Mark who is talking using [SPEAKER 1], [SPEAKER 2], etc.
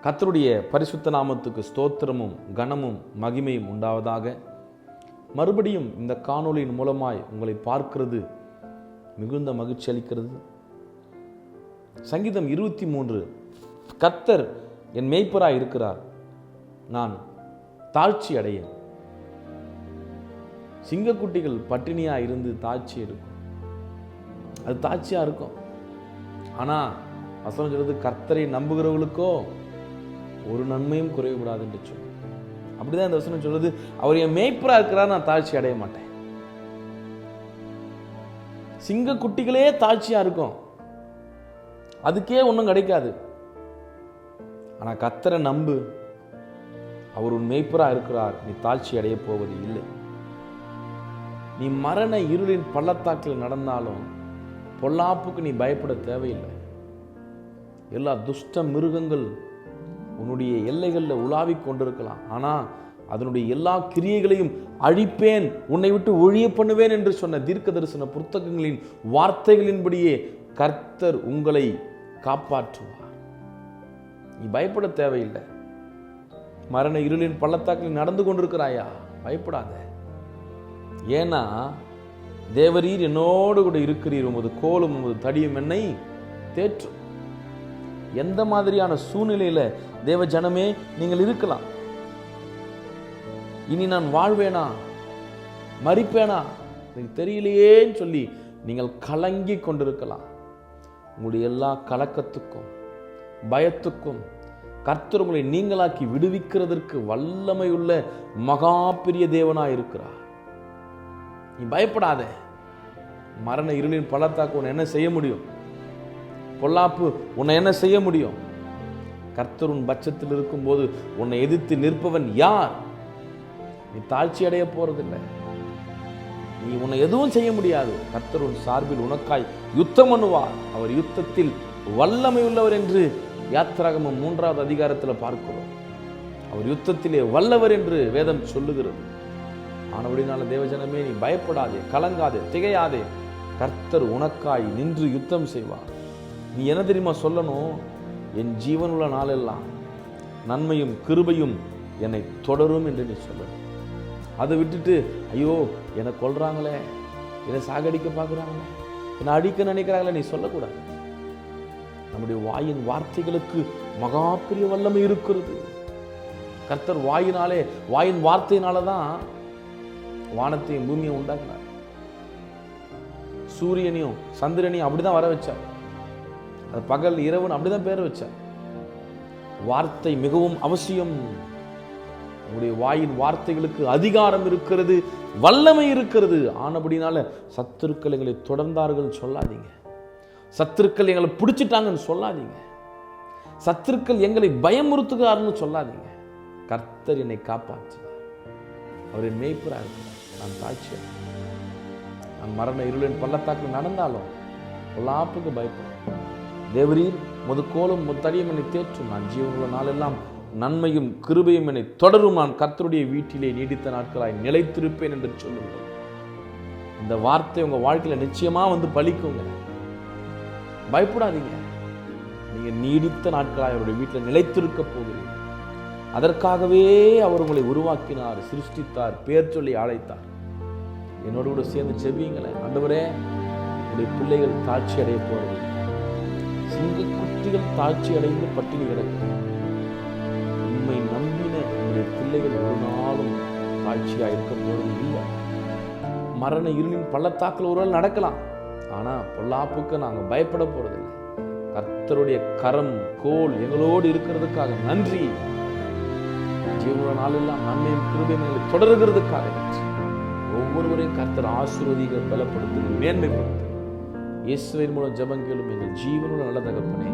[SPEAKER 1] கர்த்தருடைய பரிசுத்த நாமத்துக்கு ஸ்தோத்திரமும் கனமும் மகிமையும் உண்டாவதாக. மறுபடியும் இந்த காணொளியின் மூலமாய் உங்களை பார்க்கிறது மிகுந்த மகிழ்ச்சி அளிக்கிறது. சங்கீதம் 23, கர்த்தர் என் மேய்ப்பராய் இருக்கிறார், நான் தாழ்ச்சி அடையேன். சிங்கக்குட்டிகள் பட்டினியா இருந்து தாழ்ச்சி எடுக்கும், அது தாழ்ச்சியா இருக்கும். ஆனா வசனம் சொல்றது, கர்த்தரை நம்புகிறவர்களுக்கோ ஒரு நன்மையும் குறைவுபடாது என்று சொல்லு. அப்படிதான் இந்த வசனம் சொல்றது, அவர் என் மேய்ப்பரா இருக்கிறார், நான் தாழ்ச்சி அடைய மாட்டேன். சிங்க குட்டிகளே தாழ்ச்சியா இருக்கும், அதுக்கே ஒன்றும் கிடைக்காது. ஆனா கர்த்தரை நம்பு, அவர் உன் மேய்ப்பரா இருக்கிறார், நீ தாழ்ச்சி அடைய போவது இல்லை. நீ மரண இருளின் பள்ளத்தாக்கில் நடந்தாலும் பொல்லாப்புக்கு நீ பயப்பட தேவையில்லை. எல்லா துஷ்ட மிருகங்கள் உன்னுடைய எல்லைகளில் உலாவிக் கொண்டிருக்கலாம், ஆனா அதனுடைய எல்லா கிரியைகளையும் அழிப்பேன், உன்னை விட்டு ஒழிய பண்ணுவேன் என்று சொன்ன தீர்க்க தரிசன புத்தகங்களின் வார்த்தைகளின்படியே கர்த்தர் உங்களை காப்பாற்றுவார். நீ பயப்பட தேவையில்லை. மரண இருளின் பள்ளத்தாக்கில் நடந்து கொண்டிருக்கிறாயா, பயப்படாத. ஏன்னா தேவரீர் என்னோடு கூட இருக்கிறீர், உமது கோலும் உமது தடியும் என்னை தேற்றும். எந்த மாதிரியான சூழ்நிலையில தேவ ஜனமே நீங்கள் இருக்கலாம், இனி நான் வாழ்வேனா மரிப்பேனா எனக்கு தெரியலையேன்னு சொல்லி நீங்கள் கலங்கி கொண்டிருக்கலாம். உங்களுடைய எல்லா கலக்கத்துக்கும் பயத்துக்கும் கர்த்தர் உங்களை நீங்களாக்கி விடுவிக்கிறதற்கு வல்லமையுள்ள மகா பெரிய தேவனாய் இருக்கிறார். நீ பயப்படாத. மரண இருளின் பள்ளத்தாக்கு உன்னை என்ன செய்ய முடியும்? பொல்லாப்பு உன்னை என்ன செய்ய முடியும்? கர்த்தர் உன் பட்சத்தில் இருக்கும் போது உன்னை எதிர்த்து நிற்பவன் யார்? நீ தாழ்ச்சி அடைய போறதில்லை. நீ உன்னை எதுவும் செய்ய முடியாது. கர்த்தர் உன் சார்பில் உனக்காய் யுத்தம் பண்ணுவார். அவர் யுத்தத்தில் வல்லமை உள்ளவர் என்று யாத்திராகமம் 3வது அதிகாரத்தில் பார்க்கிறோம். அவர் யுத்தத்திலே வல்லவர் என்று வேதம் சொல்லுகிறது. ஆனபடினால தேவஜனமே, நீ பயப்படாதே, கலங்காதே, திகையாதே. கர்த்தர் உனக்காய் நின்று யுத்தம் செய்வார். நீ என்ன தெரியுமா சொல்லணும்? என் ஜீவனுள்ள நாளெல்லாம் நன்மையும் கிருபையும் என்னை தொடரும் என்று நீ சொல்லணும். அதை விட்டுட்டு, ஐயோ என்னை கொல்றாங்களே, என்னை சாகடிக்க பார்க்குறாங்களே, என்னை அடிக்க நினைக்கிறாங்களே, நீ சொல்லக்கூடாது. நம்முடைய வாயின் வார்த்தைகளுக்கு மகா பெரிய வல்லமை இருக்கிறது. கர்த்தர் வாயின் வார்த்தையினால தான் வானத்தையும் பூமியை உண்டாக்குனார். சூரியனையும் சந்திரனையும் அப்படிதான் வர வச்சார். அது பகல் இரவுன்னு அப்படிதான் பேர் வச்சார். வார்த்தை மிகவும் அவசியம். உங்களுடைய வாயின் வார்த்தைகளுக்கு அதிகாரம் இருக்கிறது, வல்லமை இருக்கிறது. ஆனபடினால சத்துருக்கள் எங்களை தொடர்ந்தார்கள் சொல்லாதீங்க. சத்துருக்கள் எங்களை பிடிச்சிட்டாங்கன்னு சொல்லாதீங்க. சத்துருக்கள் எங்களை பயமுறுத்துகிறார்னு சொல்லாதீங்க. கர்த்தர் என்னை காப்பாற்றுவார். அவரின் மேய்ப்பரா இருக்கிறார், நான் தாழ்ச்சி. நான் மரண இருளின் பள்ளத்தாக்கில் நடந்தாலும் பொல்லாப்புக்கு பயப்படுறேன். தேவரீர் முது கோலும் முத்தடியும் என்னை தேற்றும். நான் ஜீவனுள்ள நாளெல்லாம் நன்மையும் கிருபையும் என்னை தொடரும். நான் கர்த்தருடைய வீட்டிலே நீடித்த நாட்களாய் நிலைத்திருப்பேன் என்று சொல்லுங்கள். இந்த வார்த்தை உங்க வாழ்க்கையில நிச்சயமா வந்து பலிக்குங்க. பயப்படாதீங்க. நீங்க நீடித்த நாட்களாய் அவருடைய வீட்டில் நிலைத்திருக்க போகிறீங்க. அதற்காகவே அவர் உங்களை உருவாக்கினார், சிருஷ்டித்தார், பேர் சொல்லி அழைத்தார். என்னோடு கூட சேர்ந்து செபியுங்களேன். ஆண்டவரே, உங்களுடைய பிள்ளைகள் தாழ்ச்சி அடைய போறது. சிங்க குட்டிகள் தாழ்ச்சி அடைந்து பட்டினி கிடக்கும். உண்மை நம்பின உங்களுடைய பிள்ளைகள் ஒரு நாளும் தாழ்ச்சியா இருக்க போறது இல்லை. மரண இருளின் பள்ளத்தாக்கில் ஒரு நாள் நடக்கலாம், ஆனா பொல்லாப்புக்கு நாங்க பயப்பட போறதில்லை. கர்த்தருடைய கரம் கோல் எங்களோடு இருக்கிறதுக்காக நன்றி. ஜீவன நாளெல்லாம் நன்மையும் கிருபையும் எங்களை தொடர்கிறதுக்காக நன்றி. ஒவ்வொருவரையும் கர்த்தர் ஆசீர்வதிக்க, பலப்படுத்த, மேன்மைப்படுத்த இயேசுவின் மூலம் ஜெபம் கேளும் எங்கள் ஜீவனுள்ள நல்ல தகப்பனே.